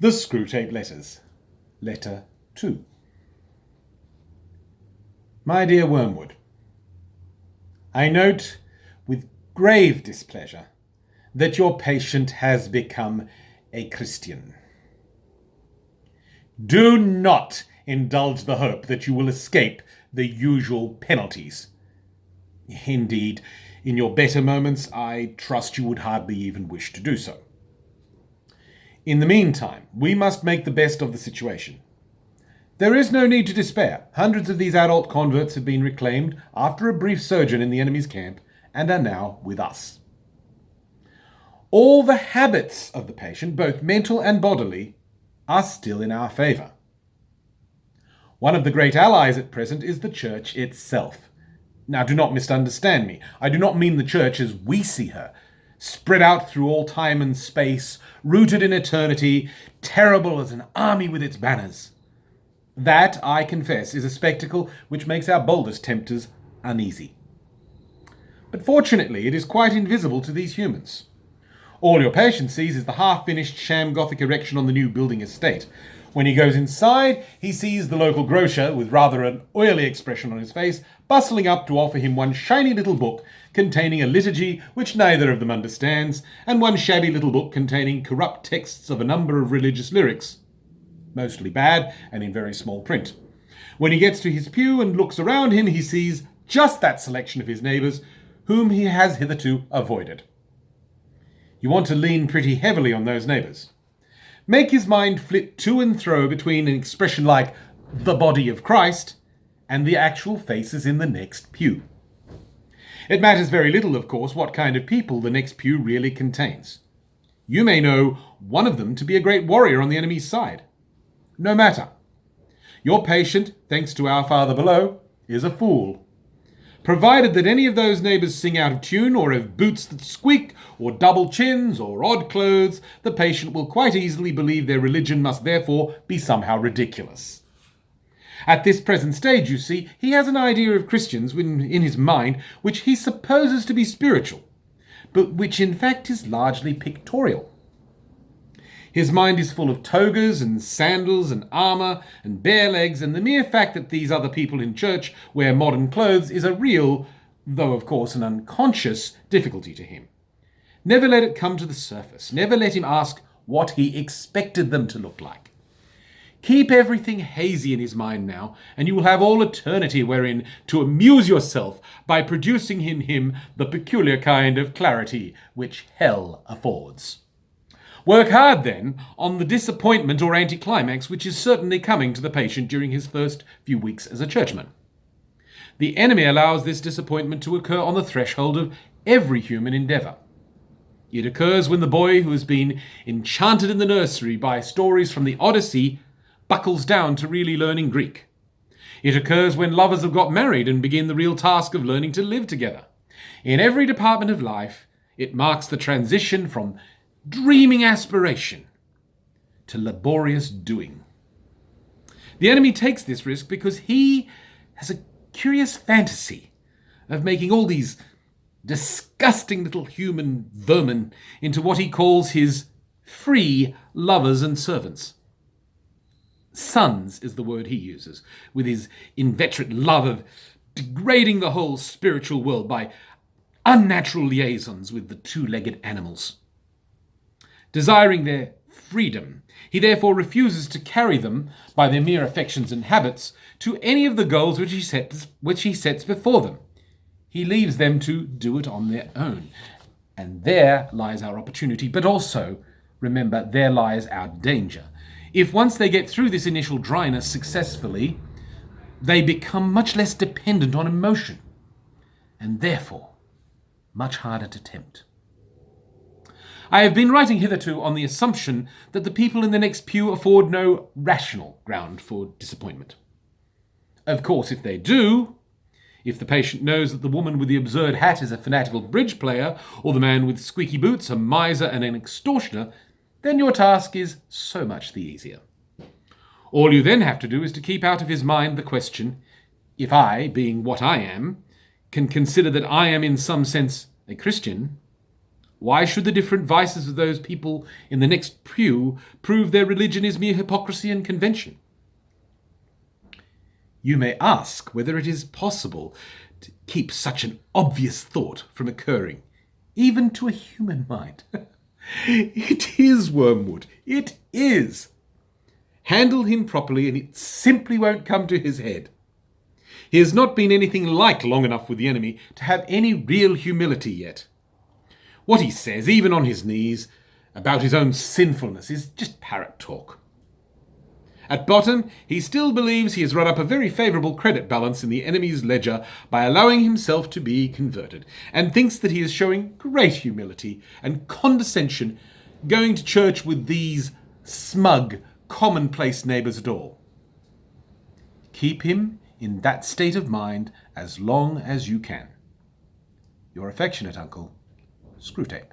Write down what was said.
The Screwtape Letters. Letter 2. My dear Wormwood, I note with grave displeasure that your patient has become a Christian. Do not indulge the hope that you will escape the usual penalties. Indeed, in your better moments, I trust you would hardly even wish to do so. In the meantime, we must make the best of the situation. There is no need to despair. Hundreds of these adult converts have been reclaimed after a brief sojourn in the enemy's camp and are now with us. All the habits of the patient, both mental and bodily, are still in our favour. One of the great allies at present is the Church itself. Now, do not misunderstand me. I do not mean the Church as we see her, spread out through all time and space, rooted in eternity, terrible as an army with its banners. That, I confess, is a spectacle which makes our boldest tempters uneasy. But fortunately, it is quite invisible to these humans. All your patient sees is the half-finished sham Gothic erection on the new building estate. When he goes inside, he sees the local grocer, with rather an oily expression on his face, bustling up to offer him one shiny little book containing a liturgy which neither of them understands, and one shabby little book containing corrupt texts of a number of religious lyrics, mostly bad and in very small print. When he gets to his pew and looks around him, he sees just that selection of his neighbours whom he has hitherto avoided. You want to lean pretty heavily on those neighbours. Make his mind flit to and fro between an expression like the body of Christ and the actual faces in the next pew. It matters very little, of course, what kind of people the next pew really contains. You may know one of them to be a great warrior on the enemy's side. No matter. Your patient, thanks to our Father below, is a fool. Provided that any of those neighbours sing out of tune, or have boots that squeak, or double chins, or odd clothes, the patient will quite easily believe their religion must therefore be somehow ridiculous. At this present stage, you see, he has an idea of Christians in his mind which he supposes to be spiritual, but which in fact is largely pictorial. His mind is full of togas and sandals and armour and bare legs, and the mere fact that these other people in church wear modern clothes is a real, though of course an unconscious, difficulty to him. Never let it come to the surface. Never let him ask what he expected them to look like. Keep everything hazy in his mind now, and you will have all eternity wherein to amuse yourself by producing in him the peculiar kind of clarity which hell affords. Work hard, then, on the disappointment or anticlimax which is certainly coming to the patient during his first few weeks as a churchman. The enemy allows this disappointment to occur on the threshold of every human endeavour. It occurs when the boy who has been enchanted in the nursery by stories from the Odyssey buckles down to really learning Greek. It occurs when lovers have got married and begin the real task of learning to live together. In every department of life, it marks the transition from dreaming aspiration to laborious doing. The enemy takes this risk because he has a curious fantasy of making all these disgusting little human vermin into what he calls his free lovers and servants. Sons is the word he uses, with his inveterate love of degrading the whole spiritual world by unnatural liaisons with the two-legged animals. Desiring their freedom, he therefore refuses to carry them, by their mere affections and habits, to any of the goals which he sets before them. He leaves them to do it on their own. And there lies our opportunity, but also, remember, there lies our danger. If once they get through this initial dryness successfully, they become much less dependent on emotion, and therefore much harder to tempt. I have been writing hitherto on the assumption that the people in the next pew afford no rational ground for disappointment. Of course, if they do, if the patient knows that the woman with the absurd hat is a fanatical bridge player, or the man with squeaky boots a miser and an extortioner, then your task is so much the easier. All you then have to do is to keep out of his mind the question, if I, being what I am, can consider that I am in some sense a Christian, Why should the different vices of those people in the next pew prove their religion is mere hypocrisy and convention? You may ask whether it is possible to keep such an obvious thought from occurring, even to a human mind. It is, Wormwood, it is. Handle him properly and it simply won't come to his head. He has not been anything like long enough with the enemy to have any real humility yet. What he says, even on his knees, about his own sinfulness is just parrot talk. At bottom, he still believes he has run up a very favourable credit balance in the enemy's ledger by allowing himself to be converted, and thinks that he is showing great humility and condescension going to church with these smug, commonplace neighbours at all. Keep him in that state of mind as long as you can. Your affectionate uncle, Screwtape.